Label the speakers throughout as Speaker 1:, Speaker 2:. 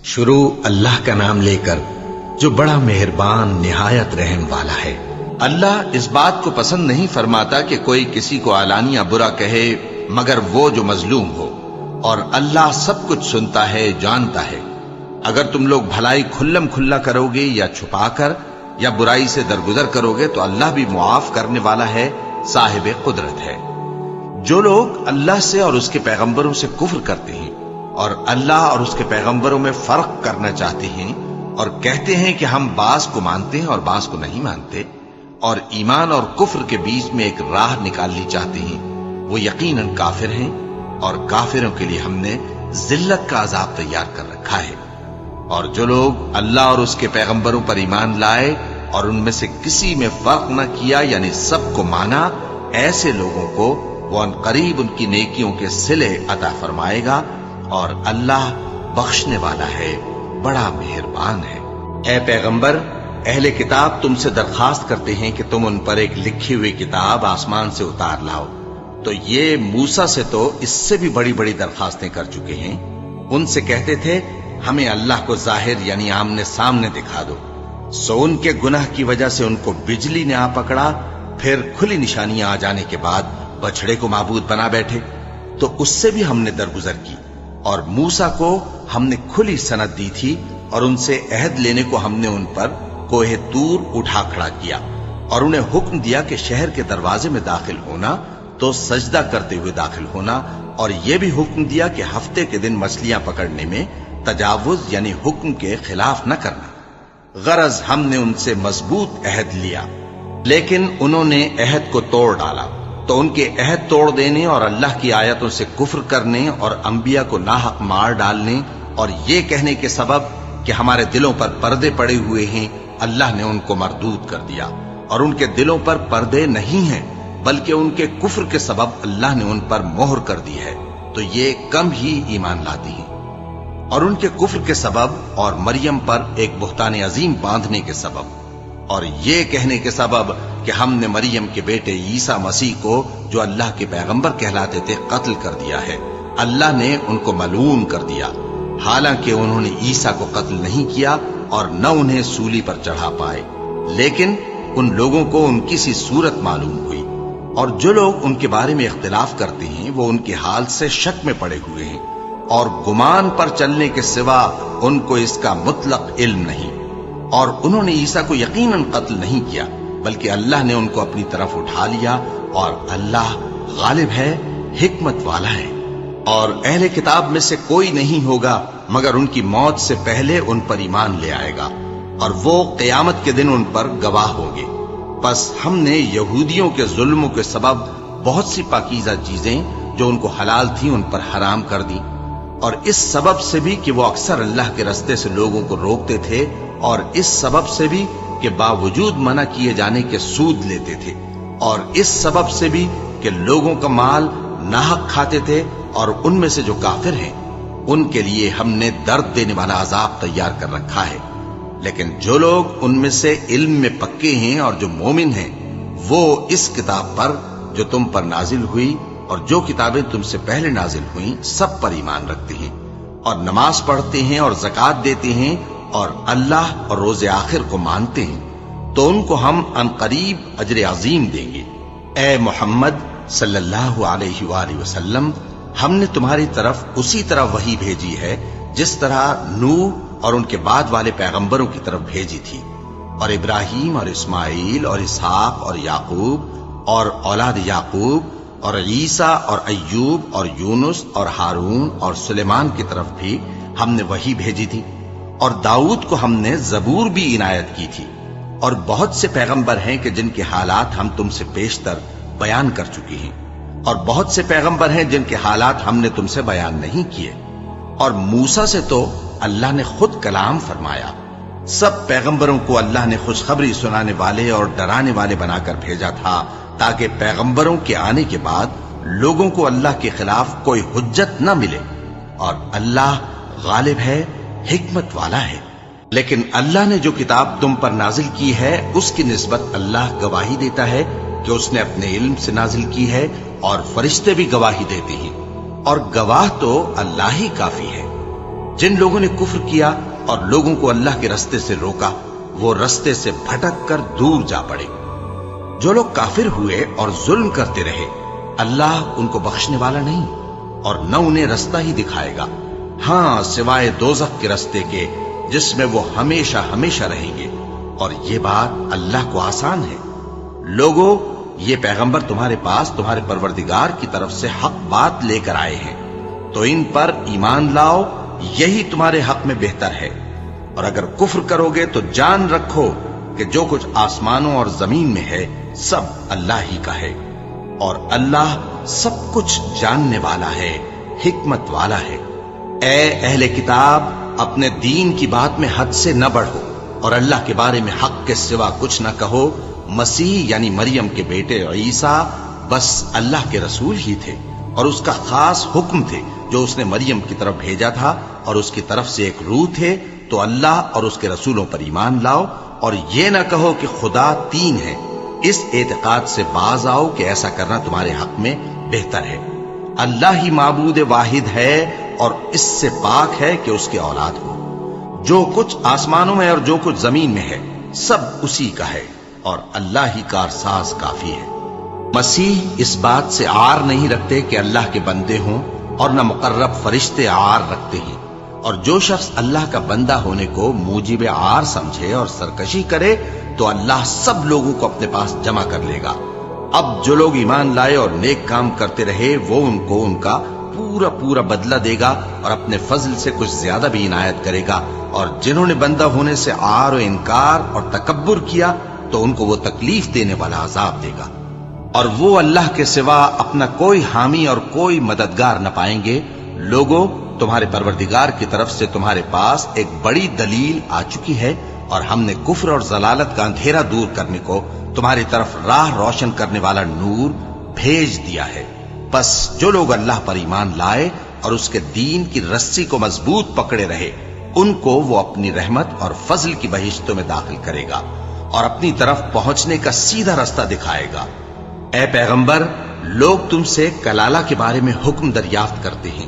Speaker 1: شروع اللہ کا نام لے کر جو بڑا مہربان نہایت رحم والا ہے۔
Speaker 2: اللہ اس بات کو پسند نہیں فرماتا کہ کوئی کسی کو علانیہ برا کہے مگر وہ جو مظلوم ہو، اور اللہ سب کچھ سنتا ہے، جانتا ہے۔ اگر تم لوگ بھلائی کھلم کھلا کرو گے یا چھپا کر یا برائی سے درگزر کرو گے تو اللہ بھی معاف کرنے والا ہے، صاحب قدرت ہے۔ جو لوگ اللہ سے اور اس کے پیغمبروں سے کفر کرتے ہیں اور اللہ اور اس کے پیغمبروں میں فرق کرنا چاہتے ہیں اور کہتے ہیں کہ ہم بعض کو مانتے ہیں اور بعض کو نہیں مانتے، اور ایمان اور کفر کے بیچ میں ایک راہ نکالنی چاہتے ہیں، وہ یقیناً کافر ہیں، اور کافروں کے لیے ہم نے ذلت کا عذاب تیار کر رکھا ہے۔ اور جو لوگ اللہ اور اس کے پیغمبروں پر ایمان لائے اور ان میں سے کسی میں فرق نہ کیا، یعنی سب کو مانا، ایسے لوگوں کو وہ ان قریب ان کی نیکیوں کے صلے عطا فرمائے گا، اور اللہ بخشنے والا ہے، بڑا مہربان ہے۔
Speaker 1: اے پیغمبر، اہل کتاب تم سے درخواست کرتے ہیں کہ تم ان پر ایک لکھی ہوئی کتاب آسمان سے اتار لاؤ، تو یہ موسیٰ سے تو اس سے بھی بڑی بڑی درخواستیں کر چکے ہیں۔ ان سے کہتے تھے ہمیں اللہ کو ظاہر یعنی آمنے سامنے دکھا دو، سو ان کے گناہ کی وجہ سے ان کو بجلی نے آ پکڑا، پھر کھلی نشانیاں آ جانے کے بعد بچڑے کو معبود بنا بیٹھے، تو اس سے بھی ہم نے درگزر کی۔ اور موسیٰ کو ہم نے کھلی سند دی تھی، اور ان سے عہد لینے کو ہم نے ان پر کوہ طور اٹھا کھڑا کیا، اور انہیں حکم دیا کہ شہر کے دروازے میں داخل ہونا تو سجدہ کرتے ہوئے داخل ہونا، اور یہ بھی حکم دیا کہ ہفتے کے دن مچھلیاں پکڑنے میں تجاوز یعنی حکم کے خلاف نہ کرنا۔ غرض ہم نے ان سے مضبوط عہد لیا، لیکن انہوں نے عہد کو توڑ ڈالا، تو ان کے عہد توڑ دینے اور اللہ کی آیتوں سے کفر کرنے اور انبیاء کو ناحق مار ڈالنے اور یہ کہنے کے سبب کہ ہمارے دلوں پر پردے پڑے ہوئے ہیں، اللہ نے ان کو مردود کر دیا۔ اور ان کے دلوں پر پردے نہیں ہیں بلکہ ان کے کفر کے سبب اللہ نے ان پر مہر کر دی ہے، تو یہ کم ہی ایمان لاتی ہیں۔ اور ان کے کفر کے سبب اور مریم پر ایک بہتان عظیم باندھنے کے سبب اور یہ کہنے کے سبب کہ ہم نے مریم کے بیٹے عیسیٰ مسیح کو جو اللہ کے پیغمبر کہلاتے تھے قتل کر دیا ہے، اللہ نے ان کو ملعون کر دیا، حالانکہ انہوں نے عیسیٰ کو قتل نہیں کیا اور نہ انہیں سولی پر چڑھا پائے، لیکن ان لوگوں کو ان کی سی صورت معلوم ہوئی۔ اور جو لوگ ان کے بارے میں اختلاف کرتے ہیں وہ ان کے حال سے شک میں پڑے ہوئے ہیں، اور گمان پر چلنے کے سوا ان کو اس کا مطلق علم نہیں۔ اور انہوں نے عیسیٰ کو یقیناً قتل نہیں کیا بلکہ اللہ نے ان کو اپنی طرف اٹھا لیا، اور اللہ غالب ہے، حکمت والا ہے۔ اور اہل کتاب میں سے کوئی نہیں ہوگا مگر ان کی موت سے پہلے ان پر ایمان لے آئے گا، اور وہ قیامت کے دن ان پر گواہ ہوں گے۔ پس ہم نے یہودیوں کے ظلموں کے سبب بہت سی پاکیزہ چیزیں جو ان کو حلال تھیں ان پر حرام کر دی، اور اس سبب سے بھی کہ وہ اکثر اللہ کے رستے سے لوگوں کو روکتے تھے، اور اس سبب سے بھی کہ باوجود منع کیے جانے کے سود لیتے تھے، اور اس سبب سے بھی کہ لوگوں کا مال ناحق کھاتے تھے۔ اور ان میں سے جو کافر ہیں ان کے لیے ہم نے درد دینے والا عذاب تیار کر رکھا ہے۔ لیکن جو لوگ ان میں سے علم میں پکے ہیں اور جو مومن ہیں وہ اس کتاب پر جو تم پر نازل ہوئی اور جو کتابیں تم سے پہلے نازل ہوئیں سب پر ایمان رکھتے ہیں، اور نماز پڑھتے ہیں اور زکوٰۃ دیتے ہیں اور اللہ اور روز آخر کو مانتے ہیں، تو ان کو ہم عنقریب اجر عظیم دیں گے۔ اے محمد صلی اللہ علیہ وآلہ وسلم، ہم نے تمہاری طرف اسی طرح وحی بھیجی ہے جس طرح نوح اور ان کے بعد والے پیغمبروں کی طرف بھیجی تھی، اور ابراہیم اور اسماعیل اور اسحاق اور یعقوب اور اولاد یعقوب اور عیسیٰ اور ایوب اور یونس اور ہارون اور سلیمان کی طرف بھی ہم نے وحی بھیجی تھی، اور داؤد کو ہم نے زبور بھی عنایت کی تھی۔ اور بہت سے پیغمبر ہیں کہ جن کے حالات ہم تم سے بیشتر بیان کر چکے ہیں، اور بہت سے پیغمبر ہیں جن کے حالات ہم نے تم سے بیان نہیں کیے۔ اور موسیٰ سے تو اللہ نے خود کلام فرمایا۔ سب پیغمبروں کو اللہ نے خوشخبری سنانے والے اور ڈرانے والے بنا کر بھیجا تھا، تاکہ پیغمبروں کے آنے کے بعد لوگوں کو اللہ کے خلاف کوئی حجت نہ ملے، اور اللہ غالب ہے، حکمت والا ہے۔ لیکن اللہ نے جو کتاب تم پر نازل کی ہے اس کی نسبت اللہ گواہی دیتا ہے کہ اس نے اپنے علم سے نازل کی ہے، اور فرشتے بھی گواہی دیتے ہیں، اور گواہ تو اللہ ہی کافی ہے۔ جن لوگوں نے کفر کیا اور لوگوں کو اللہ کے رستے سے روکا وہ رستے سے بھٹک کر دور جا پڑے۔ جو لوگ کافر ہوئے اور ظلم کرتے رہے اللہ ان کو بخشنے والا نہیں اور نہ انہیں رستہ ہی دکھائے گا، ہاں سوائے دوزخ کے رستے کے جس میں وہ ہمیشہ ہمیشہ رہیں گے، اور یہ بات اللہ کو آسان ہے۔ لوگوں، یہ پیغمبر تمہارے پاس تمہارے پروردگار کی طرف سے حق بات لے کر آئے ہیں، تو ان پر ایمان لاؤ، یہی تمہارے حق میں بہتر ہے۔ اور اگر کفر کرو گے تو جان رکھو کہ جو کچھ آسمانوں اور زمین میں ہے سب اللہ ہی کا ہے، اور اللہ سب کچھ جاننے والا ہے، حکمت والا ہے۔ اے اہل کتاب، اپنے دین کی بات میں حد سے نہ بڑھو اور اللہ کے بارے میں حق کے سوا کچھ نہ کہو۔ مسیح یعنی مریم کے بیٹے عیسیٰ بس اللہ کے رسول ہی تھے اور اس کا خاص حکم تھے جو اس نے مریم کی طرف بھیجا تھا، اور اس کی طرف سے ایک روح تھے۔ تو اللہ اور اس کے رسولوں پر ایمان لاؤ اور یہ نہ کہو کہ خدا تین ہے، اس اعتقاد سے باز آؤ کہ ایسا کرنا تمہارے حق میں بہتر ہے۔ اللہ ہی معبود واحد ہے اور اس سے پاک ہے کہ اس کی اولاد ہو۔ جو کچھ آسمانوں میں اور جو کچھ زمین میں ہے سب اسی کا ہے، اور اللہ ہی کارساز کافی ہے۔ مسیح اس بات سے عار نہیں رکھتے کہ اللہ کے بندے ہوں، اور نہ مقرب فرشتے عار رکھتے ہیں، اور جو شخص اللہ کا بندہ ہونے کو موجب عار سمجھے اور سرکشی کرے تو اللہ سب لوگوں کو اپنے پاس جمع کر لے گا۔ اب جو لوگ ایمان لائے اور نیک کام کرتے رہے وہ ان کو ان کا پورا پورا بدلہ دے گا اور اپنے فضل سے کچھ زیادہ بھی عنایت کرے گا، اور جنہوں نے بندہ ہونے سے عار و انکار اور تکبر کیا تو ان کو وہ تکلیف دینے والا عذاب دے گا، اور وہ اللہ کے سوا اپنا کوئی حامی اور کوئی مددگار نہ پائیں گے۔ لوگوں، تمہارے پروردگار کی طرف سے تمہارے پاس ایک بڑی دلیل آ چکی ہے، اور ہم نے کفر اور ضلالت کا اندھیرا دور کرنے کو تمہاری طرف راہ روشن کرنے والا نور بھیج دیا ہے۔ بس جو لوگ اللہ پر ایمان لائے اور اس کے دین کی رسی کو مضبوط پکڑے رہے ان کو وہ اپنی رحمت اور فضل کی بہشتوں میں داخل کرے گا اور اپنی طرف پہنچنے کا سیدھا راستہ دکھائے گا۔ اے پیغمبر، لوگ تم سے کلالہ کے بارے میں حکم دریافت کرتے ہیں،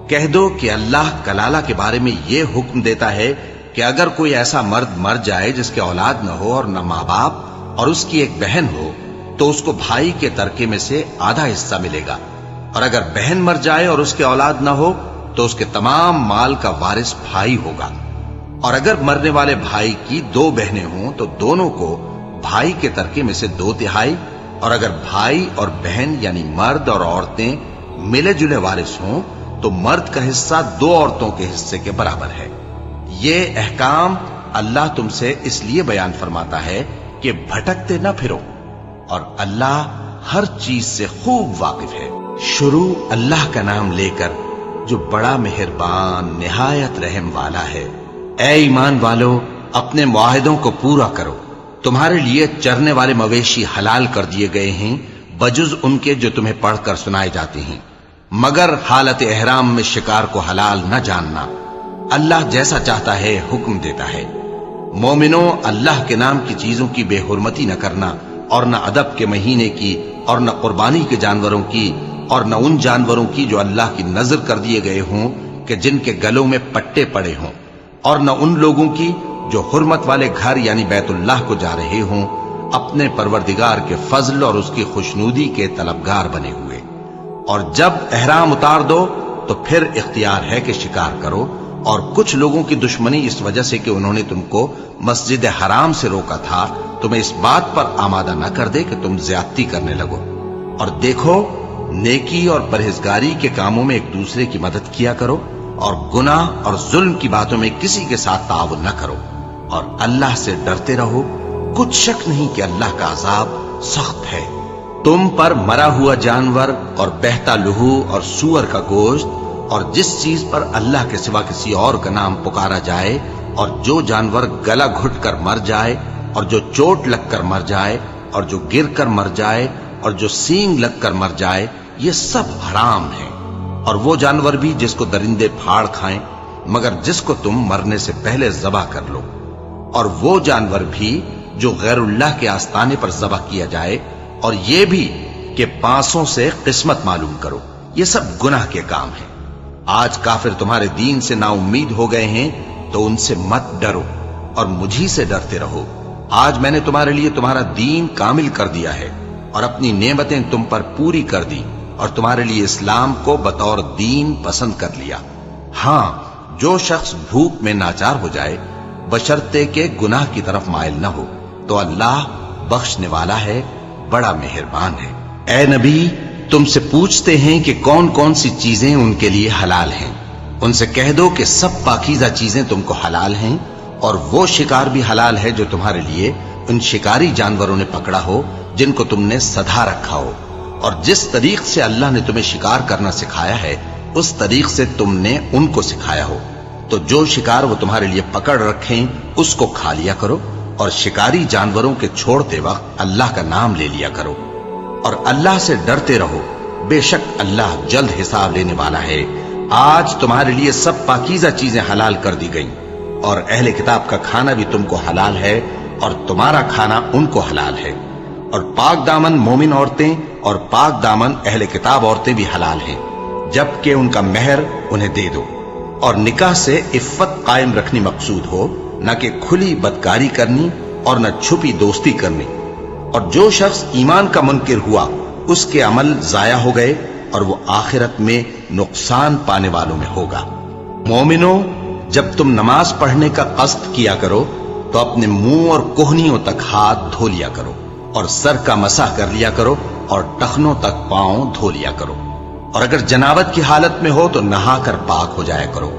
Speaker 1: کہہ دو کہ اللہ کلالہ کے بارے میں یہ حکم دیتا ہے کہ اگر کوئی ایسا مرد مر جائے جس کے اولاد نہ ہو اور نہ ماں باپ اور اس کی ایک بہن ہو تو اس کو بھائی کے ترکے میں سے آدھا حصہ ملے گا، اور اگر بہن مر جائے اور اس کے اولاد نہ ہو تو اس کے تمام مال کا وارث بھائی ہوگا، اور اگر مرنے والے بھائی کی دو بہنیں ہوں تو دونوں کو بھائی کے ترکے میں سے 2/3، اور اگر بھائی اور بہن یعنی مرد اور عورتیں ملے جلے وارث ہوں تو مرد کا حصہ 2 عورتوں کے حصے کے برابر ہے۔ یہ احکام اللہ تم سے اس لیے بیان فرماتا ہے کہ بھٹکتے نہ پھرو، اور اللہ ہر چیز سے خوب واقف ہے۔ شروع اللہ کا نام لے کر جو بڑا مہربان نہایت رحم والا ہے۔ اے ایمان والو، اپنے معاہدوں کو پورا کرو۔ تمہارے لیے چرنے والے مویشی حلال کر دیے گئے ہیں بجز ان کے جو تمہیں پڑھ کر سنائے جاتے ہیں، مگر حالت احرام میں شکار کو حلال نہ جاننا۔ اللہ جیسا چاہتا ہے حکم دیتا ہے۔ مومنوں، اللہ کے نام کی چیزوں کی بے حرمتی نہ کرنا، اور نہ ادب کے مہینے کی، اور نہ قربانی کے جانوروں کی، اور نہ ان جانوروں کی جو اللہ کی نذر کر دیے گئے ہوں کہ جن کے گلوں میں پٹے پڑے ہوں، اور نہ ان لوگوں کی جو حرمت والے گھر یعنی بیت اللہ کو جا رہے ہوں اپنے پروردگار کے فضل اور اس کی خوشنودی کے طلبگار بنے ہوئے۔ اور جب احرام اتار دو تو پھر اختیار ہے کہ شکار کرو، اور کچھ لوگوں کی دشمنی اس وجہ سے کہ انہوں نے تم کو مسجد حرام سے روکا تھا تمہیں اس بات پر آمادہ نہ کر دے کہ تم زیادتی کرنے لگو۔ اور دیکھو، نیکی اور پرہیزگاری کے کاموں میں ایک دوسرے کی مدد کیا کرو، اور گناہ اور ظلم کی باتوں میں کسی کے ساتھ تعاون نہ کرو، اور اللہ سے ڈرتے رہو۔ کچھ شک نہیں کہ اللہ کا عذاب سخت ہے۔ تم پر مرا ہوا جانور اور بہتا لہو اور سور کا گوشت، اور جس چیز پر اللہ کے سوا کسی اور کا نام پکارا جائے، اور جو جانور گلا گھٹ کر مر جائے، اور جو چوٹ لگ کر مر جائے، اور جو گر کر مر جائے، اور جو سینگ لگ کر مر جائے، یہ سب حرام ہیں۔ اور وہ جانور بھی جس کو درندے پھاڑ کھائیں، مگر جس کو تم مرنے سے پہلے ذبح کر لو، اور وہ جانور بھی جو غیر اللہ کے آستانے پر ذبح کیا جائے، اور یہ بھی کہ پانسوں سے قسمت معلوم کرو۔ یہ سب گناہ کے کام ہیں۔ آج کافر تمہارے دین سے نا امید ہو گئے ہیں تو ان سے مت ڈرو اور مجھی سے ڈرتے رہو۔ آج میں نے تمہارے لیے تمہارا دین کامل کر دیا ہے اور اپنی نعمتیں تم پر پوری کر دی اور تمہارے لیے اسلام کو بطور دین پسند کر لیا۔ ہاں، جو شخص بھوک میں ناچار ہو جائے بشرطے کے گناہ کی طرف مائل نہ ہو تو اللہ بخشنے والا ہے، بڑا مہربان ہے۔ اے نبی، تم سے پوچھتے ہیں کہ کون کون سی چیزیں ان کے لیے حلال ہیں۔ ان سے کہہ دو کہ سب پاکیزہ چیزیں تم کو حلال ہیں، اور وہ شکار بھی حلال ہے جو تمہارے لیے ان شکاری جانوروں نے پکڑا ہو جن کو تم نے سدھا رکھا ہو، اور جس طریق سے اللہ نے تمہیں شکار کرنا سکھایا ہے اس طریق سے تم نے ان کو سکھایا ہو۔ تو جو شکار وہ تمہارے لیے پکڑ رکھیں اس کو کھا لیا کرو، اور شکاری جانوروں کے چھوڑتے وقت اللہ کا نام لے لیا کرو، اور اللہ سے ڈرتے رہو، بے شک اللہ جلد حساب لینے والا ہے۔ آج تمہارے لیے سب پاکیزہ چیزیں حلال کر دی گئیں، اور اہل کتاب کا کھانا بھی تم کو حلال ہے اور تمہارا کھانا ان کو حلال ہے، اور پاک دامن مومن عورتیں اور پاک دامن اہل کتاب عورتیں بھی حلال ہیں، جبکہ ان کا مہر انہیں دے دو، اور نکاح سے عفت قائم رکھنی مقصود ہو، نہ کہ کھلی بدکاری کرنی اور نہ چھپی دوستی کرنی۔ اور جو شخص ایمان کا منکر ہوا اس کے عمل ضائع ہو گئے اور وہ آخرت میں نقصان پانے والوں میں ہوگا۔ مومنوں، جب تم نماز پڑھنے کا قصد کیا کرو تو اپنے منہ اور کوہنیوں تک ہاتھ دھو لیا کرو، اور سر کا مسح کر لیا کرو، اور ٹخنوں تک پاؤں دھو لیا کرو، اور اگر جنابت کی حالت میں ہو تو نہا کر پاک ہو جایا کرو،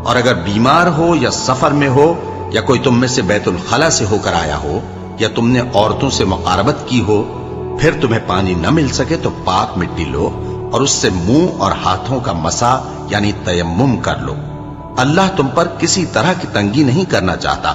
Speaker 1: اور اگر بیمار ہو یا سفر میں ہو یا کوئی تم میں سے بیت الخلا سے ہو کر آیا ہو یا تم نے عورتوں سے مقاربت کی ہو، پھر تمہیں پانی نہ مل سکے تو پاک مٹی لو اور اس سے منہ اور ہاتھوں کا مسح یعنی تیمم کر لو۔ اللہ تم پر کسی طرح کی تنگی نہیں کرنا چاہتا،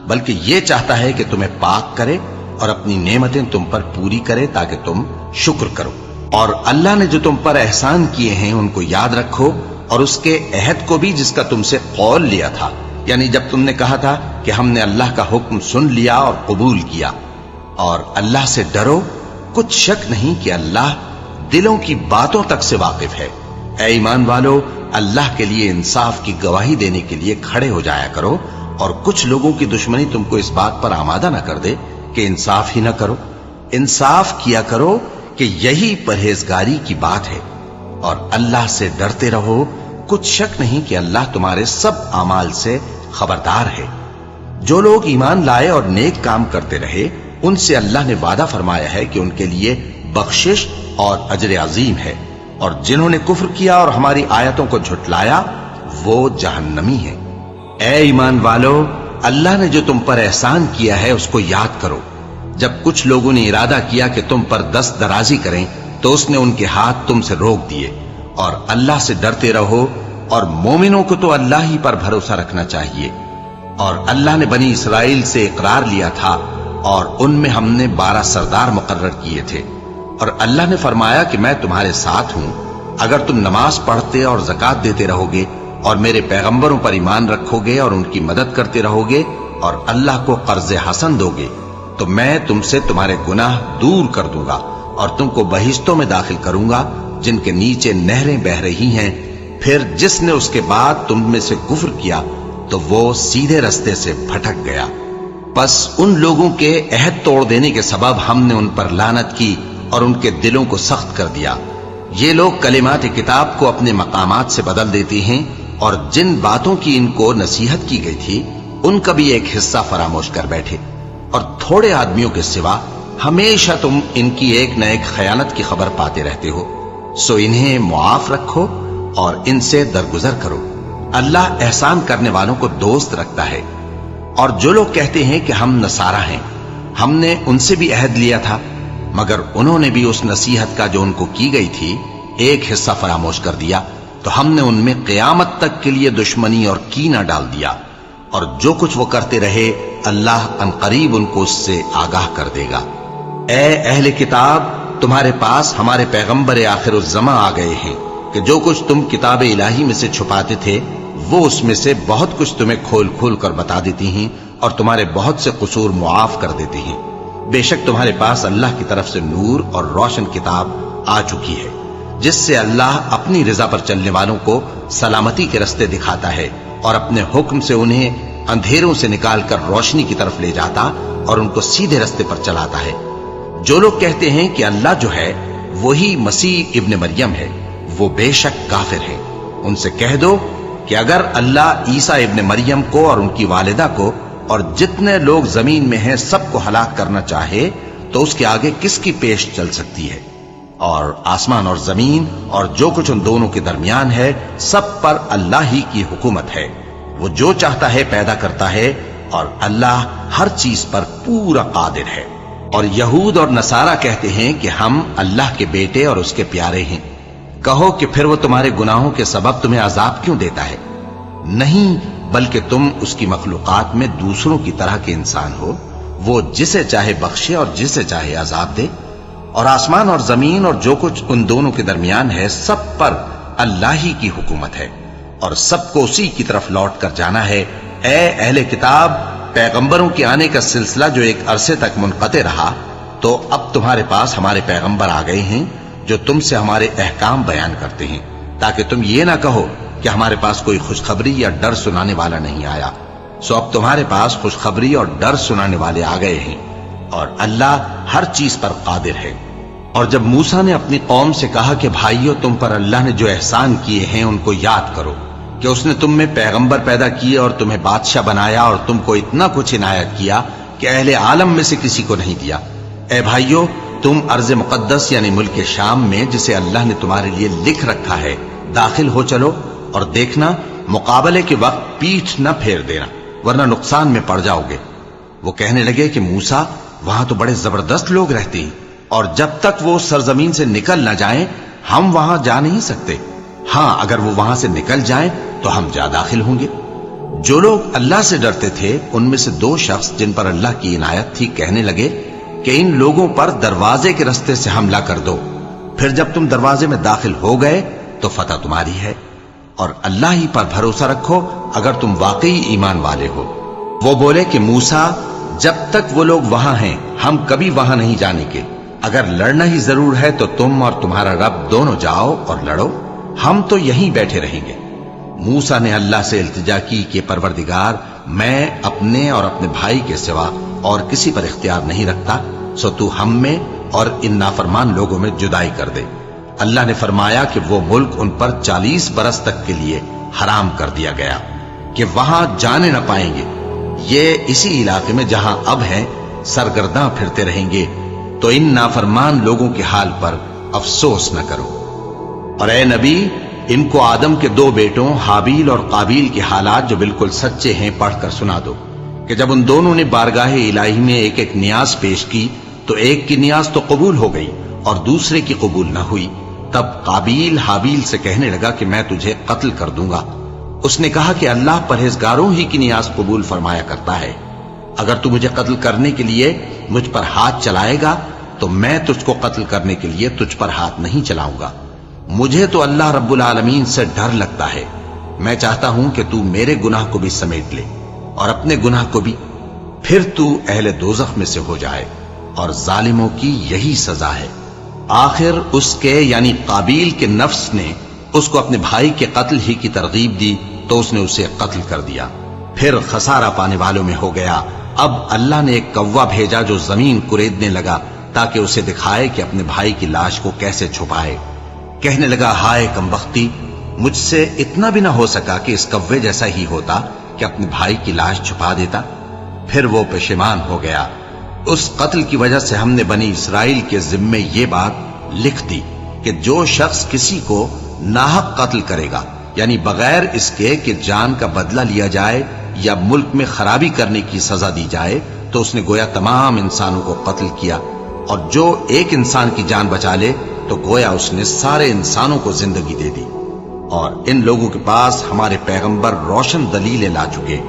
Speaker 1: بلکہ یہ چاہتا ہے کہ تمہیں پاک کرے اور اپنی نعمتیں تم پر پوری کرے تاکہ تم شکر کرو۔ اور اللہ نے جو تم پر احسان کیے ہیں ان کو یاد رکھو، اور اس کے عہد کو بھی جس کا تم سے قول لیا تھا، یعنی جب تم نے کہا تھا کہ ہم نے اللہ کا حکم سن لیا اور قبول کیا۔ اور اللہ سے ڈرو، کچھ شک نہیں کہ اللہ دلوں کی باتوں تک سے واقف ہے۔ اے ایمان والو، اللہ کے لیے انصاف کی گواہی دینے کے لیے کھڑے ہو جایا کرو، اور کچھ لوگوں کی دشمنی تم کو اس بات پر آمادہ نہ کر دے کہ انصاف ہی نہ کرو۔ انصاف کیا کرو کہ یہی پرہیزگاری کی بات ہے، اور اللہ سے ڈرتے رہو، کچھ شک نہیں کہ اللہ تمہارے سب اعمال سے خبردار ہے۔ جو لوگ ایمان لائے اور نیک کام کرتے رہے ان سے اللہ نے وعدہ فرمایا ہے کہ ان کے لیے بخشش اور اجر عظیم ہے، اور جنہوں نے کفر کیا اور ہماری آیتوں کو جھٹلایا وہ جہنمی ہیں۔ اے ایمان والو، اللہ نے جو تم پر احسان کیا ہے اس کو یاد کرو۔ جب کچھ لوگوں نے ارادہ کیا کہ تم پر دست درازی کریں تو اس نے ان کے ہاتھ تم سے روک دیے، اور اللہ سے ڈرتے رہو، اور مومنوں کو تو اللہ ہی پر بھروسہ رکھنا چاہیے۔ اور اللہ نے بنی اسرائیل سے اقرار لیا تھا اور ان میں ہم نے 12 سردار مقرر کیے تھے، اور اللہ نے فرمایا کہ میں تمہارے ساتھ ہوں اگر تم نماز پڑھتے اور زکوٰۃ دیتے رہو گے اور میرے پیغمبروں پر ایمان رکھو گے اور ان کی مدد کرتے رہو گے اور اللہ کو قرض حسن دو گے تو میں تم سے تمہارے گناہ دور کر دوں گا اور تم کو بہشتوں میں داخل کروں گا جن کے نیچے نہریں بہ رہی ہیں۔ پھر جس نے اس کے بعد تم میں سے کفر کیا تو وہ سیدھے رستے سے بھٹک گیا۔ پس ان لوگوں کے عہد توڑ دینے کے سبب ہم نے ان پر لعنت کی اور ان کے دلوں کو سخت کر دیا۔ یہ لوگ کلمات کتاب کو اپنے مقامات سے بدل دیتے ہیں، اور جن باتوں کی ان کو نصیحت کی گئی تھی ان کا بھی ایک حصہ فراموش کر بیٹھے، اور تھوڑے آدمیوں کے سوا ہمیشہ تم ان کی ایک نہ ایک خیانت کی خبر پاتے رہتے ہو، سو انہیں معاف رکھو اور ان سے درگزر کرو۔ اللہ احسان کرنے والوں کو دوست رکھتا ہے۔ اور جو لوگ کہتے ہیں کہ ہم نصارہ ہیں، ہم نے ان سے بھی عہد لیا تھا، مگر انہوں نے بھی اس نصیحت کا جو ان کو کی گئی تھی ایک حصہ فراموش کر دیا، تو ہم نے ان میں قیامت تک کے لیے دشمنی اور کینہ ڈال دیا، اور جو کچھ وہ کرتے رہے اللہ عنقریب ان کو اس سے آگاہ کر دے گا۔ اے اہل کتاب، تمہارے پاس ہمارے پیغمبر آخر الزماں آ گئے ہیں کہ جو کچھ تم کتاب الہی میں سے چھپاتے تھے وہ اس میں سے بہت کچھ تمہیں کھول کھول کر بتا دیتی ہیں اور تمہارے بہت سے قصور معاف کر دیتی ہیں۔ بے شک تمہارے پاس اللہ کی طرف سے نور اور روشن کتاب آ چکی ہے۔ جس سے اللہ اپنی رضا پر چلنے والوں کو سلامتی کے رستے دکھاتا ہے اور اپنے حکم سے انہیں اندھیروں سے نکال کر روشنی کی طرف لے جاتا اور ان کو سیدھے رستے پر چلاتا ہے۔ جو لوگ کہتے ہیں کہ اللہ جو ہے وہی مسیح ابن مریم ہے، وہ بے شک کافر ہیں۔ ان سے کہہ دو کہ اگر اللہ عیسیٰ ابن مریم کو اور ان کی والدہ کو اور جتنے لوگ زمین میں ہیں سب کو ہلاک کرنا چاہے تو اس کے آگے کس کی پیش چل سکتی ہے؟ اور آسمان اور زمین اور جو کچھ ان دونوں کے درمیان ہے سب پر اللہ ہی کی حکومت ہے۔ وہ جو چاہتا ہے پیدا کرتا ہے اور اللہ ہر چیز پر پورا قادر ہے۔ اور یہود اور نصارہ کہتے ہیں کہ ہم اللہ کے بیٹے اور اس کے پیارے ہیں۔ کہو کہ پھر وہ تمہارے گناہوں کے سبب تمہیں عذاب کیوں دیتا ہے؟ نہیں، بلکہ تم اس کی مخلوقات میں دوسروں کی طرح کے انسان ہو۔ وہ جسے چاہے بخشے اور جسے چاہے عذاب دے۔ اور آسمان اور زمین اور جو کچھ ان دونوں کے درمیان ہے سب پر اللہ ہی کی حکومت ہے اور سب کو اسی کی طرف لوٹ کر جانا ہے۔ اے اہل کتاب، پیغمبروں کے آنے کا سلسلہ جو ایک عرصے تک منقطع رہا، تو اب تمہارے پاس ہمارے پیغمبر آ گئے ہیں جو تم سے ہمارے احکام بیان کرتے ہیں، تاکہ تم یہ نہ کہو کہ ہمارے پاس کوئی خوشخبری یا ڈر سنانے والا نہیں آیا۔ سو اب تمہارے پاس خوشخبری اور ڈر سنانے والے آ گئے ہیں، اور اللہ ہر چیز پر قادر ہے۔ اور جب موسیٰ نے اپنی قوم سے کہا کہ بھائیو، تم پر اللہ نے جو احسان کیے ہیں ان کو یاد کرو، کہ اس نے تم میں پیغمبر پیدا کیے اور تمہیں بادشاہ بنایا اور تم کو اتنا کچھ عنایت کیا کہ اہل عالم میں سے کسی کو نہیں دیا۔ اے بھائیو، تم ارض مقدس یعنی ملک شام میں، جسے اللہ نے تمہارے لیے لکھ رکھا ہے، داخل ہو چلو، اور دیکھنا مقابلے کے وقت پیٹھ نہ پھیر دینا، ورنہ نقصان میں پڑ جاؤ گے۔ وہ کہنے لگے کہ موسیٰ، وہاں تو بڑے زبردست لوگ رہتے ہیں، اور جب تک وہ سرزمین سے نکل نہ جائیں ہم وہاں جا نہیں سکتے۔ ہاں، اگر وہ وہاں سے نکل جائیں تو ہم جا داخل ہوں گے۔ جو لوگ اللہ سے ڈرتے تھے ان میں سے دو شخص جن پر اللہ کی عنایت تھی کہنے لگے کہ ان لوگوں پر دروازے کے رستے سے حملہ کر دو، پھر جب تم دروازے میں داخل ہو گئے تو فتح تمہاری ہے، اور اللہ ہی پر بھروسہ رکھو اگر تم واقعی ایمان والے ہو۔ وہ بولے کہ موسیٰ، جب تک وہ لوگ وہاں ہیں ہم کبھی وہاں نہیں جانے کے، اگر لڑنا ہی ضرور ہے تو تم اور تمہارا رب دونوں جاؤ اور لڑو، ہم تو یہیں بیٹھے رہیں گے۔ موسیٰ نے اللہ سے التجا کی کہ پروردگار، میں اپنے اور اپنے بھائی کے سوا اور کسی پر اختیار نہیں رکھتا، سو تو ہم میں اور ان نافرمان لوگوں میں جدائی کر دے۔ اللہ نے فرمایا کہ وہ ملک ان پر 40 برس تک کے لیے حرام کر دیا گیا کہ وہاں جانے نہ پائیں گے۔ یہ اسی علاقے میں جہاں اب ہیں سرگرداں پھرتے رہیں گے، تو ان نافرمان لوگوں کے حال پر افسوس نہ کرو۔ اور اے نبی، ان کو آدم کے 2 بیٹوں حابیل اور قابیل کے حالات جو بالکل سچے ہیں پڑھ کر سنا دو، کہ جب ان دونوں نے بارگاہ الہی میں ایک ایک نیاز پیش کی تو ایک کی نیاز تو قبول ہو گئی اور دوسرے کی قبول نہ ہوئی۔ تب قابیل حابیل سے کہنے لگا کہ میں تجھے قتل کر دوں گا۔ اس نے کہا کہ اللہ پرہیزگاروں ہی کی نیاز قبول فرمایا کرتا ہے، اگر تو مجھے قتل کرنے کے لیے مجھ پر ہاتھ چلائے گا تو میں تجھ کو قتل کرنے کے لیے تجھ پر ہاتھ نہیں چلاؤں گا۔ مجھے تو اللہ رب العالمین سے ڈر لگتا ہے، میں چاہتا ہوں کہ تو میرے گناہ کو بھی سمیٹ لے اور اپنے گناہ کو بھی، پھر تو اہل دوزخ میں سے ہو جائے، اور ظالموں کی یہی سزا ہے۔ آخر اس کے یعنی قابیل کے نفس نے اس کو اپنے بھائی کے قتل ہی کی ترغیب دی تو اس نے اسے قتل کر دیا، پھر خسارہ پانے والوں میں ہو گیا۔ اب اللہ نے ایک کوا بھیجا جو زمین کریدنے لگا تاکہ اسے دکھائے کہ اپنے بھائی کی لاش کو کیسے چھپائے۔ کہنے لگا، ہائے کمبختی، مجھ سے اتنا بھی نہ ہو سکا کہ اس کوے جیسا ہی ہوتا کہ اپنے بھائی کی لاش چھپا دیتا۔ پھر وہ پشیمان ہو گیا۔ اس قتل کی وجہ سے ہم نے بنی اسرائیل کے ذمے یہ بات لکھ دی کہ جو شخص کسی کو ناحق قتل کرے گا، یعنی بغیر اس کے کہ جان کا بدلہ لیا جائے یا ملک میں خرابی کرنے کی سزا دی جائے، تو اس نے گویا تمام انسانوں کو قتل کیا، اور جو ایک انسان کی جان بچا لے تو گویا اس نے سارے انسانوں کو زندگی دے دی۔ اور ان لوگوں کے پاس ہمارے پیغمبر روشن دلیلیں لا چکے،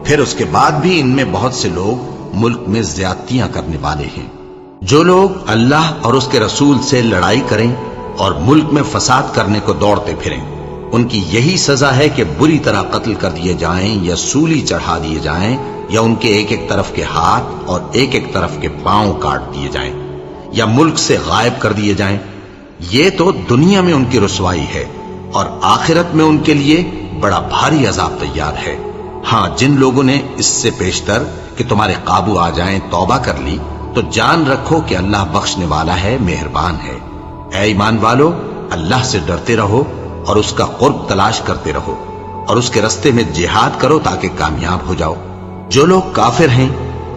Speaker 1: پھر اس کے بعد بھی ان میں بہت سے لوگ ملک میں زیادتیاں کرنے والے ہیں۔ جو لوگ اللہ اور اس کے رسول سے لڑائی کریں اور ملک میں فساد کرنے کو دوڑتے پھریں، ان کی یہی سزا ہے کہ بری طرح قتل کر دیے جائیں یا سولی چڑھا دیے جائیں، یا ان کے ایک ایک طرف کے ہاتھ اور ایک ایک طرف کے پاؤں کاٹ دیے جائیں، یا ملک سے غائب کر دیے جائیں، یہ تو دنیا میں ان کی رسوائی ہے اور آخرت میں ان کے لیے بڑا بھاری عذاب تیار ہے۔ ہاں، جن لوگوں نے اس سے پیشتر کہ تمہارے قابو آ جائیں توبہ کر لی تو جان رکھو کہ اللہ بخشنے والا ہے، مہربان ہے۔ اے ایمان والو، اللہ سے ڈرتے رہو اور اس کا قرب تلاش کرتے رہو اور اس کے رستے میں جہاد کرو تاکہ کامیاب ہو جاؤ۔ جو لوگ کافر ہیں،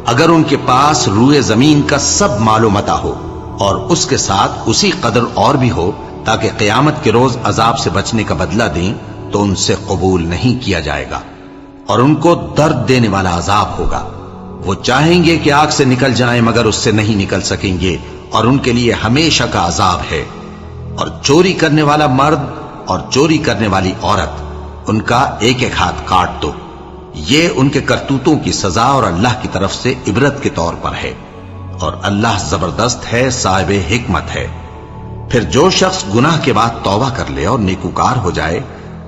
Speaker 1: اگر ان کے پاس روئے زمین کا سب مال و متاع ہو اور اس کے ساتھ اسی قدر اور بھی ہو تاکہ قیامت کے روز عذاب سے بچنے کا بدلہ دیں، تو ان سے قبول نہیں کیا جائے گا اور ان کو درد دینے والا عذاب ہوگا۔ وہ چاہیں گے کہ آگ سے نکل جائیں مگر اس سے نہیں نکل سکیں گے اور ان کے لیے ہمیشہ کا عذاب ہے۔ اور چوری کرنے والا مرد اور چوری کرنے والی عورت، ان کا ایک ایک ہاتھ کاٹ دو۔ یہ ان کے کرتوتوں کی سزا اور اللہ کی طرف سے عبرت کے طور پر ہے، اور اللہ زبردست ہے، صاحب حکمت ہے۔ پھر جو شخص گناہ کے بعد توبہ کر لے اور نیکوکار ہو جائے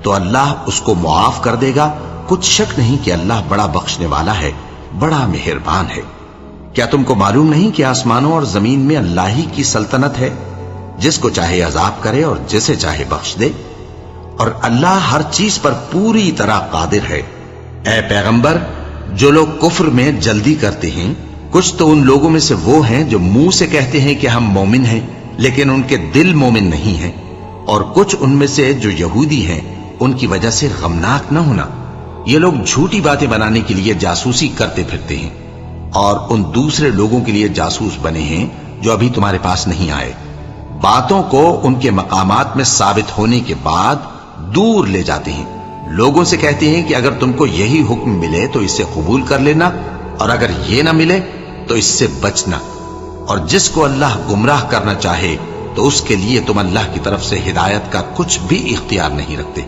Speaker 1: تو اللہ اس کو معاف کر دے گا۔ کچھ شک نہیں کہ اللہ بڑا بخشنے والا ہے، بڑا مہربان ہے۔ کیا تم کو معلوم نہیں کہ آسمانوں اور زمین میں اللہ ہی کی سلطنت ہے، جس کو چاہے عذاب کرے اور جسے چاہے بخش دے، اور اللہ ہر چیز پر پوری طرح قادر ہے۔ اے پیغمبر، جو لوگ کفر میں جلدی کرتے ہیں، کچھ تو ان لوگوں میں سے وہ ہیں جو منہ سے کہتے ہیں کہ ہم مومن ہیں لیکن ان کے دل مومن نہیں ہیں، اور کچھ ان میں سے جو یہودی ہیں، ان کی وجہ سے غمناک نہ ہونا۔ یہ لوگ جھوٹی باتیں بنانے کے لیے جاسوسی کرتے پھرتے ہیں اور ان دوسرے لوگوں کے لیے جاسوس بنے ہیں جو ابھی تمہارے پاس نہیں آئے۔ باتوں کو ان کے مقامات میں ثابت ہونے کے بعد دور لے جاتے ہیں، لوگوں سے کہتے ہیں کہ اگر تم کو یہی حکم ملے تو اسے قبول کر لینا، اور اگر یہ نہ ملے تو اس سے بچنا، اور جس کو اللہ گمراہ کرنا چاہے تو اس کے لیے تم اللہ کی طرف سے ہدایت کا کچھ بھی اختیار نہیں رکھتے۔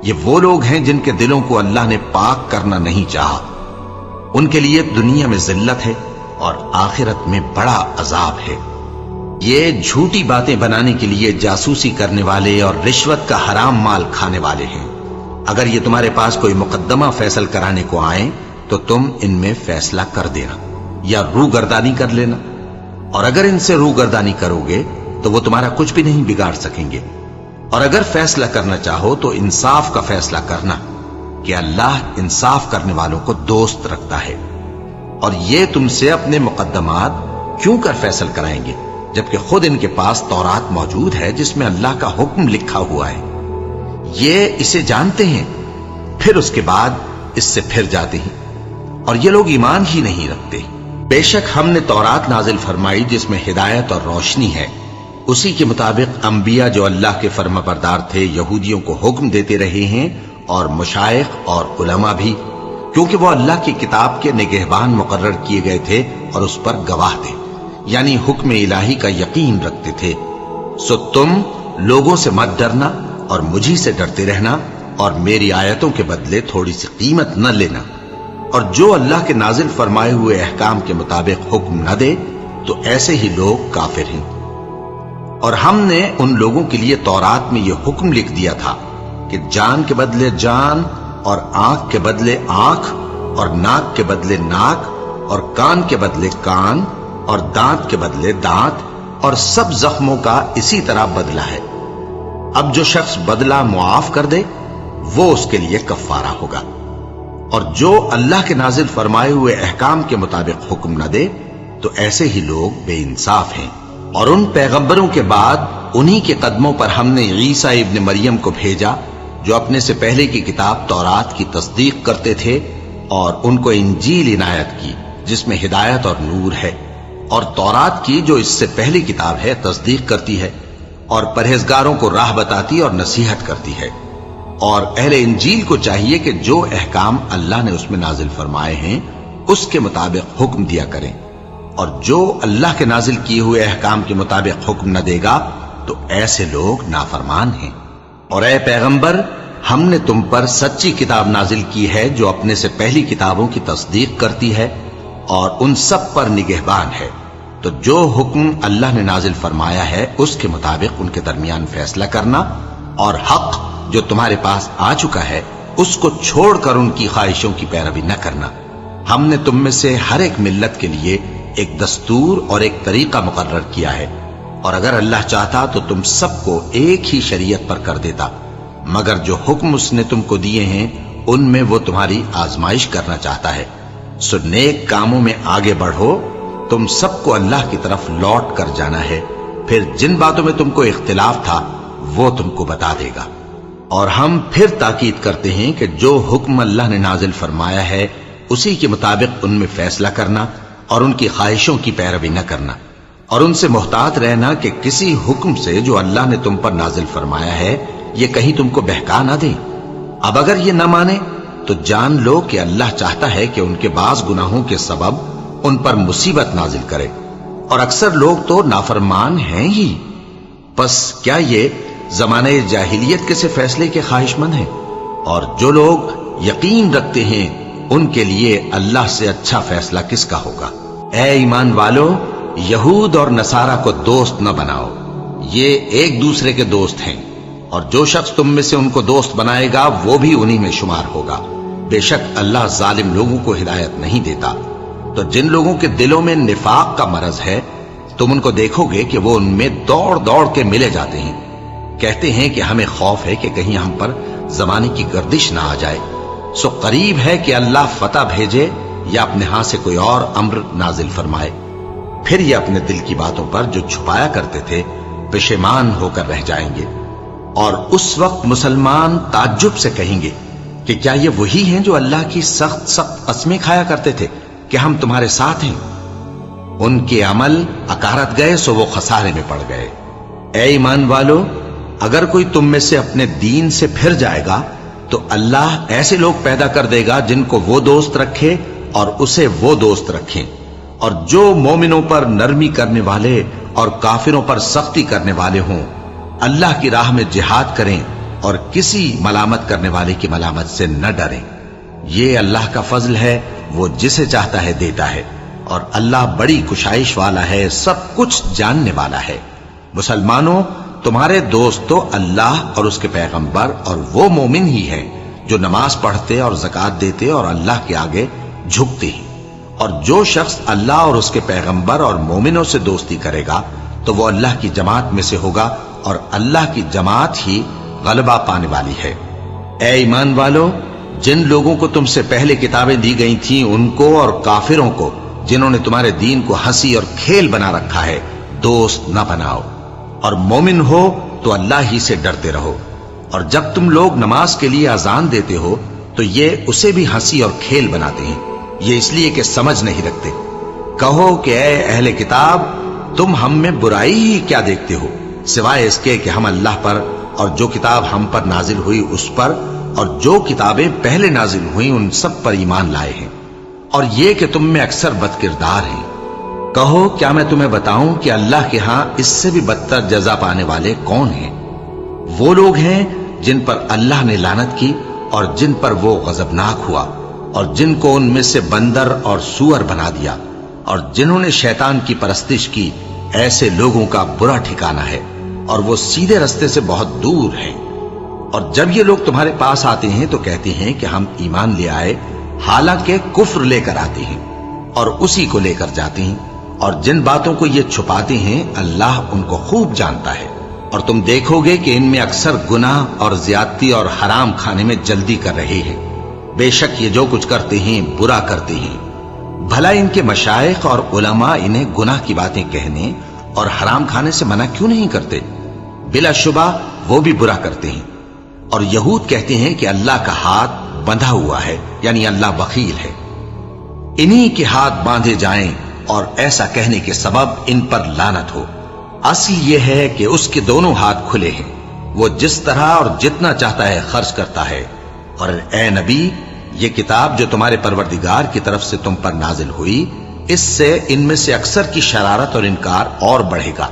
Speaker 1: یہ وہ لوگ ہیں جن کے دلوں کو اللہ نے پاک کرنا نہیں چاہا، ان کے لیے دنیا میں ذلت ہے اور آخرت میں بڑا عذاب ہے۔ یہ جھوٹی باتیں بنانے کے لیے جاسوسی کرنے والے اور رشوت کا حرام مال کھانے والے ہیں۔ اگر یہ تمہارے پاس کوئی مقدمہ فیصل کرانے کو آئیں تو تم ان میں فیصلہ کر دینا یا روگردانی کر لینا، اور اگر ان سے روگردانی کرو گے تو وہ تمہارا کچھ بھی نہیں بگاڑ سکیں گے، اور اگر فیصلہ کرنا چاہو تو انصاف کا فیصلہ کرنا کہ اللہ انصاف کرنے والوں کو دوست رکھتا ہے۔ اور یہ تم سے اپنے مقدمات کیوں کر فیصل کرائیں گے جبکہ خود ان کے پاس تورات موجود ہے جس میں اللہ کا حکم لکھا ہوا ہے۔ یہ اسے جانتے ہیں، پھر اس کے بعد اس سے پھر جاتے ہیں، اور یہ لوگ ایمان ہی نہیں رکھتے۔ بے شک ہم نے تورات نازل فرمائی جس میں ہدایت اور روشنی ہے، اسی کے مطابق انبیاء جو اللہ کے فرما بردار تھے یہودیوں کو حکم دیتے رہے ہیں، اور مشائخ اور علماء بھی، کیونکہ وہ اللہ کی کتاب کے نگہبان مقرر کیے گئے تھے اور اس پر گواہ تھے، یعنی حکم الہی کا یقین رکھتے تھے۔ سو تم لوگوں سے مت ڈرنا اور مجھی سے ڈرتے رہنا، اور میری آیتوں کے بدلے تھوڑی سی قیمت نہ لینا، اور جو اللہ کے نازل فرمائے ہوئے احکام کے مطابق حکم نہ دے تو ایسے ہی لوگ کافر ہیں۔ اور ہم نے ان لوگوں کے لیے تورات میں یہ حکم لکھ دیا تھا کہ جان کے بدلے جان، اور آنکھ کے بدلے آنکھ، اور ناک کے بدلے ناک، اور کان کے بدلے کان، اور دانت کے بدلے دانت، اور سب زخموں کا اسی طرح بدلہ ہے۔ اب جو شخص بدلہ معاف کر دے وہ اس کے لیے کفارہ ہوگا، اور جو اللہ کے نازل فرمائے ہوئے احکام کے مطابق حکم نہ دے تو ایسے ہی لوگ بے انصاف ہیں۔ اور ان پیغمبروں کے بعد انہی کے قدموں پر ہم نے عیسیٰ ابن مریم کو بھیجا جو اپنے سے پہلے کی کتاب تورات کی تصدیق کرتے تھے، اور ان کو انجیل عنایت کی جس میں ہدایت اور نور ہے، اور تورات کی جو اس سے پہلی کتاب ہے تصدیق کرتی ہے اور پرہیزگاروں کو راہ بتاتی اور نصیحت کرتی ہے۔ اور اہل انجیل کو چاہیے کہ جو احکام اللہ نے اس میں نازل فرمائے ہیں اس کے مطابق حکم دیا کریں، اور جو اللہ کے نازل کیے ہوئے احکام کے مطابق حکم نہ دے گا تو ایسے لوگ نافرمان ہیں۔ اور اے پیغمبر، ہم نے تم پر سچی کتاب نازل کی ہے جو اپنے سے پہلی کتابوں کی تصدیق کرتی ہے اور ان سب پر نگہبان ہے، تو جو حکم اللہ نے نازل فرمایا ہے اس کے مطابق ان کے درمیان فیصلہ کرنا، اور حق جو تمہارے پاس آ چکا ہے اس کو چھوڑ کر ان کی خواہشوں کی پیروی نہ کرنا۔ ہم نے تم میں سے ہر ایک ملت کے لیے ایک دستور اور ایک طریقہ مقرر کیا ہے، اور اگر اللہ چاہتا تو تم سب کو ایک ہی شریعت پر کر دیتا، مگر جو حکم اس نے تم کو دیے ہیں ان میں وہ تمہاری آزمائش کرنا چاہتا ہے۔ سو نیک کاموں میں آگے بڑھو، تم سب کو اللہ کی طرف لوٹ کر جانا ہے، پھر جن باتوں میں تم کو اختلاف تھا وہ تم کو بتا دے گا۔ اور ہم پھر تاکید کرتے ہیں کہ جو حکم اللہ نے نازل فرمایا ہے اسی کے مطابق ان میں فیصلہ کرنا اور ان کی خواہشوں کی پیروی نہ کرنا، اور ان سے محتاط رہنا کہ کسی حکم سے جو اللہ نے تم پر نازل فرمایا ہے یہ کہیں تم کو بہکا نہ دیں۔ اب اگر یہ نہ مانے تو جان لو کہ اللہ چاہتا ہے کہ ان کے بعض گناہوں کے سبب ان پر مصیبت نازل کرے، اور اکثر لوگ تو نافرمان ہیں ہی۔ پس کیا یہ زمانہ جاہلیت کے سے فیصلے کے خواہش مند ہیں؟ اور جو لوگ یقین رکھتے ہیں ان کے لیے اللہ سے اچھا فیصلہ کس کا ہوگا؟ اے ایمان والو، یہود اور نصارہ کو دوست نہ بناؤ، یہ ایک دوسرے کے دوست ہیں، اور جو شخص تم میں سے ان کو دوست بنائے گا وہ بھی انہی میں شمار ہوگا۔ بے شک اللہ ظالم لوگوں کو ہدایت نہیں دیتا۔ تو جن لوگوں کے دلوں میں نفاق کا مرض ہے تم ان کو دیکھو گے کہ وہ ان میں دوڑ دوڑ کے ملے جاتے ہیں، کہتے ہیں کہ ہمیں خوف ہے کہ کہیں ہم پر زمانے کی گردش نہ آ جائے۔ سو قریب ہے کہ اللہ فتح بھیجے یا اپنے ہاں سے کوئی اور امر نازل فرمائے، پھر یہ اپنے دل کی باتوں پر جو چھپایا کرتے تھے پشیمان ہو کر رہ جائیں گے۔ اور اس وقت مسلمان تعجب سے کہیں گے کہ کیا یہ وہی ہیں جو اللہ کی سخت سخت قسمیں کھایا کرتے تھے کہ ہم تمہارے ساتھ ہیں؟ ان کے عمل اکارت گئے سو وہ خسارے میں پڑ گئے۔ اے ایمان والو، اگر کوئی تم میں سے اپنے دین سے پھر جائے گا تو اللہ ایسے لوگ پیدا کر دے گا جن کو وہ دوست رکھے اور اسے وہ دوست رکھیں، اور جو مومنوں پر نرمی کرنے والے اور کافروں پر سختی کرنے والے ہوں، اللہ کی راہ میں جہاد کریں اور کسی ملامت کرنے والے کی ملامت سے نہ ڈریں۔ یہ اللہ کا فضل ہے، وہ جسے چاہتا ہے دیتا ہے، اور اللہ بڑی کشائش والا ہے، سب کچھ جاننے والا ہے۔ مسلمانوں، تمہارے دوست تو اللہ اور اس کے پیغمبر اور وہ مومن ہی ہیں جو نماز پڑھتے اور زکوٰۃ دیتے اور اللہ کے آگے جھکتے ہیں۔ اور جو شخص اللہ اور اس کے پیغمبر اور مومنوں سے دوستی کرے گا تو وہ اللہ کی جماعت میں سے ہوگا، اور اللہ کی جماعت ہی غلبہ پانے والی ہے۔ اے ایمان والو، جن لوگوں کو تم سے پہلے کتابیں دی گئی تھیں ان کو اور کافروں کو جنہوں نے تمہارے دین کو ہنسی اور کھیل بنا رکھا ہے دوست نہ بناؤ، اور مومن ہو تو اللہ ہی سے ڈرتے رہو۔ اور جب تم لوگ نماز کے لیے اذان دیتے ہو تو یہ اسے بھی ہنسی اور کھیل بناتے ہیں، یہ اس لیے کہ سمجھ نہیں رکھتے۔ کہو کہ اے اہل کتاب، تم ہم میں برائی ہی کیا دیکھتے ہو، سوائے اس کے کہ ہم اللہ پر اور جو کتاب ہم پر نازل ہوئی اس پر اور جو کتابیں پہلے نازل ہوئیں ان سب پر ایمان لائے ہیں، اور یہ کہ تم میں اکثر بد کردار ہیں۔ کہو کیا میں تمہیں بتاؤں کہ اللہ کے ہاں اس سے بھی بدتر جزا پانے والے کون ہیں؟ وہ لوگ ہیں جن پر اللہ نے لعنت کی اور جن پر وہ غضبناک ہوا، اور جن کو ان میں سے بندر اور سور بنا دیا، اور جنہوں نے شیطان کی پرستش کی، ایسے لوگوں کا برا ٹھکانہ ہے، اور وہ سیدھے رستے سے بہت دور ہیں۔ اور جب یہ لوگ تمہارے پاس آتے ہیں تو کہتے ہیں کہ ہم ایمان لے آئے، حالانکہ کفر لے کر آتے ہیں اور اسی کو لے کر جاتے ہیں، اور جن باتوں کو یہ چھپاتے ہیں اللہ ان کو خوب جانتا ہے۔ اور تم دیکھو گے کہ ان میں اکثر گناہ اور زیادتی اور حرام کھانے میں جلدی کر رہے ہیں، بے شک یہ جو کچھ کرتے ہیں برا کرتے ہیں۔ بھلا ان کے مشائخ اور علماء انہیں گناہ کی باتیں کہنے اور حرام کھانے سے منع کیوں نہیں کرتے؟ بلا شبہ وہ بھی برا کرتے ہیں۔ اور یہود کہتے ہیں کہ اللہ کا ہاتھ بندھا ہوا ہے، یعنی اللہ بخیل ہے، انہی کے ہاتھ باندھے جائیں، اور ایسا کہنے کے سبب ان پر لعنت ہو۔ اصل یہ ہے کہ اس کے دونوں ہاتھ کھلے ہیں، وہ جس طرح اور جتنا چاہتا ہے خرچ کرتا ہے۔ اور اے نبی، یہ کتاب جو تمہارے پروردگار کی طرف سے تم پر نازل ہوئی، اس سے ان میں سے اکثر کی شرارت اور انکار اور بڑھے گا،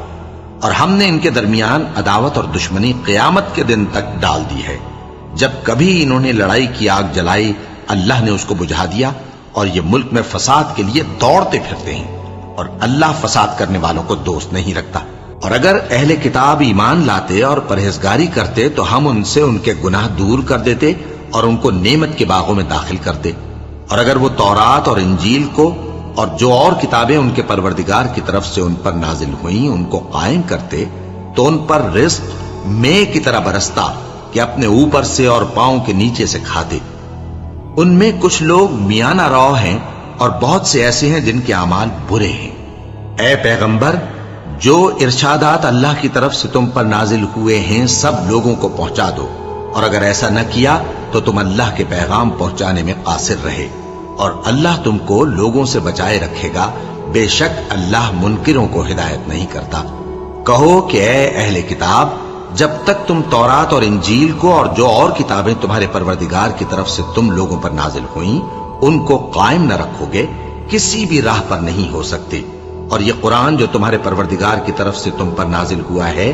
Speaker 1: اور ہم نے ان کے درمیان عداوت اور دشمنی قیامت کے دن تک ڈال دی ہے۔ جب کبھی انہوں نے لڑائی کی آگ جلائی اللہ نے اس کو بجھا دیا، اور یہ ملک میں فساد کے لیے دوڑتے پھرتے ہیں، اور اللہ فساد کرنے والوں کو دوست نہیں رکھتا۔ اور اگر اہل کتاب ایمان لاتے اور پرہیزگاری کرتے تو ہم ان سے ان کے گناہ دور کر دیتے اور ان کو نعمت کے باغوں میں داخل کرتے۔ اور اگر وہ تورات اور انجیل کو
Speaker 2: اور جو اور کتابیں ان کے پروردگار کی طرف سے ان پر نازل ہوئیں ان کو قائم کرتے تو ان پر رزق مے کی طرح برستا کہ اپنے اوپر سے اور پاؤں کے نیچے سے کھاتے۔ ان میں کچھ لوگ میانہ رو ہیں اور بہت سے ایسے ہیں جن کے اعمال برے ہیں۔ اے پیغمبر، جو ارشادات اللہ کی طرف سے تم پر نازل ہوئے ہیں سب لوگوں کو پہنچا دو، اور اگر ایسا نہ کیا تو تم اللہ کے پیغام پہنچانے میں قاصر رہے، اور اللہ تم کو لوگوں سے بچائے رکھے گا، بے شک اللہ منکروں کو ہدایت نہیں کرتا۔ کہو کہ اے اہل کتاب، جب تک تم تورات اور انجیل کو اور جو اور کتابیں تمہارے پروردگار کی طرف سے تم لوگوں پر نازل ہوئیں ان کو قائم نہ رکھو گے کسی بھی راہ پر نہیں ہو سکتے، اور یہ قرآن جو تمہارے پروردگار کی طرف سے تم پر نازل ہوا ہے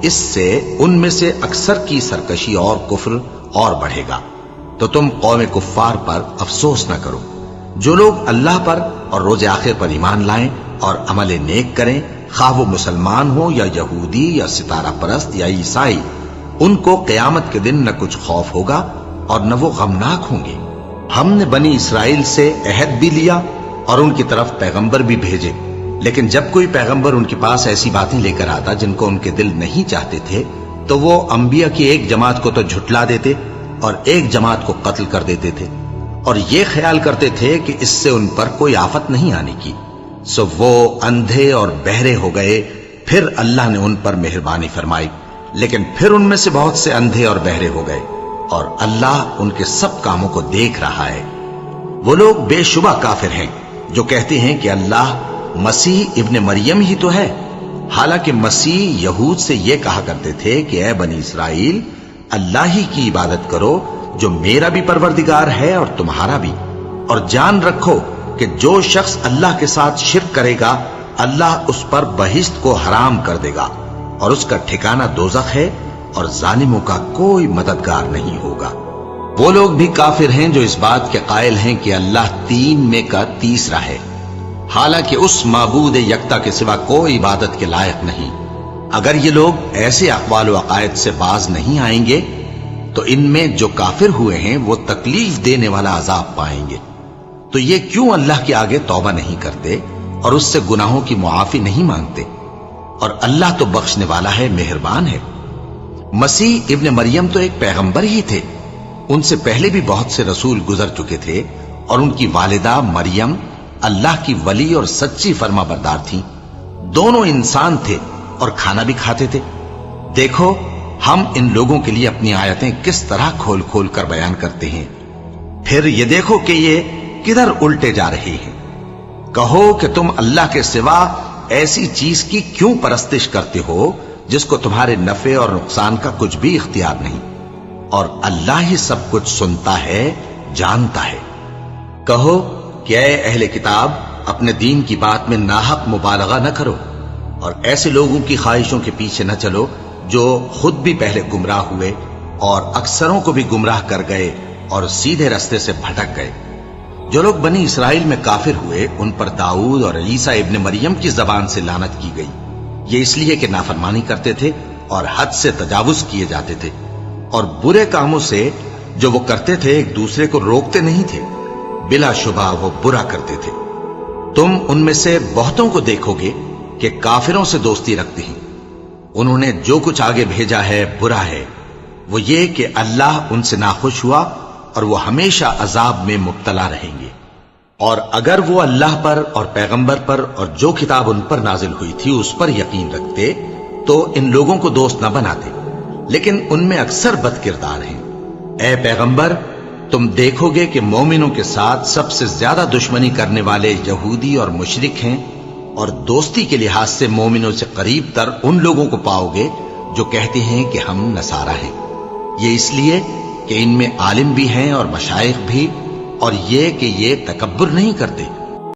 Speaker 2: اس سے ان میں سے اکثر کی سرکشی اور کفر اور بڑھے گا، تو تم قوم کفار پر افسوس نہ کرو۔ جو لوگ اللہ پر اور روز آخر پر ایمان لائیں اور عمل نیک کریں، خواہ وہ مسلمان ہو یا یہودی یا ستارہ پرست یا عیسائی، ان کو قیامت کے دن نہ کچھ خوف ہوگا اور نہ وہ غمناک ہوں گے۔ ہم نے بنی اسرائیل سے عہد بھی لیا اور ان کی طرف پیغمبر بھی بھیجے، لیکن جب کوئی پیغمبر ان کے پاس ایسی باتیں لے کر آتا جن کو ان کے دل نہیں چاہتے تھے تو وہ انبیاء کی ایک جماعت کو تو جھٹلا دیتے اور ایک جماعت کو قتل کر دیتے تھے، اور یہ خیال کرتے تھے کہ اس سے ان پر کوئی آفت نہیں آنے کی، سو وہ اندھے اور بہرے ہو گئے۔ پھر اللہ نے ان پر مہربانی فرمائی، لیکن پھر ان میں سے بہت سے اندھے اور بہرے ہو گئے، اور اللہ ان کے سب کاموں کو دیکھ رہا ہے۔ وہ لوگ بے شبہ کافر ہیں جو کہتے ہیں کہ اللہ مسیح ابن مریم ہی تو ہے، حالانکہ مسیح یہود سے یہ کہا کرتے تھے کہ اے بنی اسرائیل، اللہ ہی کی عبادت کرو جو میرا بھی پروردگار ہے اور تمہارا بھی، اور جان رکھو کہ جو شخص اللہ کے ساتھ شرک کرے گا اللہ اس پر بہشت کو حرام کر دے گا، اور اس کا ٹھکانہ دوزخ ہے، اور ظالموں کا کوئی مددگار نہیں ہوگا۔ وہ لوگ بھی کافر ہیں جو اس بات کے قائل ہیں کہ اللہ تین میں کا تیسرا ہے، حالانکہ اس معبود یکتا کے سوا کوئی عبادت کے لائق نہیں۔ اگر یہ لوگ ایسے اقوال و عقائد سے باز نہیں آئیں گے تو ان میں جو کافر ہوئے ہیں وہ تکلیف دینے والا عذاب پائیں گے۔ تو یہ کیوں اللہ کے آگے توبہ نہیں کرتے اور اس سے گناہوں کی معافی نہیں مانگتے؟ اور اللہ تو بخشنے والا ہے، مہربان ہے۔ مسیح ابن مریم تو ایک پیغمبر ہی تھے، ان سے پہلے بھی بہت سے رسول گزر چکے تھے، اور ان کی والدہ مریم اللہ کی ولی اور سچی فرما بردار تھیں، دونوں انسان تھے اور کھانا بھی کھاتے تھے۔ دیکھو ہم ان لوگوں کے لیے اپنی آیتیں کس طرح کھول کھول کر بیان کرتے ہیں، پھر یہ دیکھو کہ یہ کدھر الٹے جا رہے ہیں۔ کہو کہ تم اللہ کے سوا ایسی چیز کی کیوں پرستش کرتے ہو جس کو تمہارے نفع اور نقصان کا کچھ بھی اختیار نہیں، اور اللہ ہی سب کچھ سنتا ہے، جانتا ہے۔ کہو کہ اے اہل کتاب، اپنے دین کی بات میں ناحق مبالغہ نہ کرو، اور ایسے لوگوں کی خواہشوں کے پیچھے نہ چلو جو خود بھی پہلے گمراہ ہوئے اور اکثروں کو بھی گمراہ کر گئے اور سیدھے رستے سے بھٹک گئے۔ جو لوگ بنی اسرائیل میں کافر ہوئے ان پر داؤد اور عیسیٰ ابن مریم کی زبان سے لعنت کی گئی، یہ اس لیے کہ نافرمانی کرتے تھے اور حد سے تجاوز کیے جاتے تھے، اور برے کاموں سے جو وہ کرتے تھے ایک دوسرے کو روکتے نہیں تھے، بلا شبہ وہ برا کرتے تھے۔ تم ان میں سے بہتوں کو دیکھو گے کہ کافروں سے دوستی رکھتے ہیں، انہوں نے جو کچھ آگے بھیجا ہے برا ہے، وہ یہ کہ اللہ ان سے ناخوش ہوا اور وہ ہمیشہ عذاب میں مبتلا رہیں گے۔ اور اگر وہ اللہ پر اور پیغمبر پر اور جو کتاب ان پر نازل ہوئی تھی اس پر یقین رکھتے تو ان لوگوں کو دوست نہ بناتے، لیکن ان میں اکثر بد کردار ہیں۔ اے پیغمبر، تم دیکھو گے کہ مومنوں کے ساتھ سب سے زیادہ دشمنی کرنے والے یہودی اور مشرک ہیں، اور دوستی کے لحاظ سے مومنوں سے قریب تر ان لوگوں کو پاؤ گے جو کہتے ہیں کہ ہم نصارہ ہیں، یہ اس لیے کہ ان میں عالم بھی ہیں اور مشائخ بھی، اور یہ کہ یہ تکبر نہیں کرتے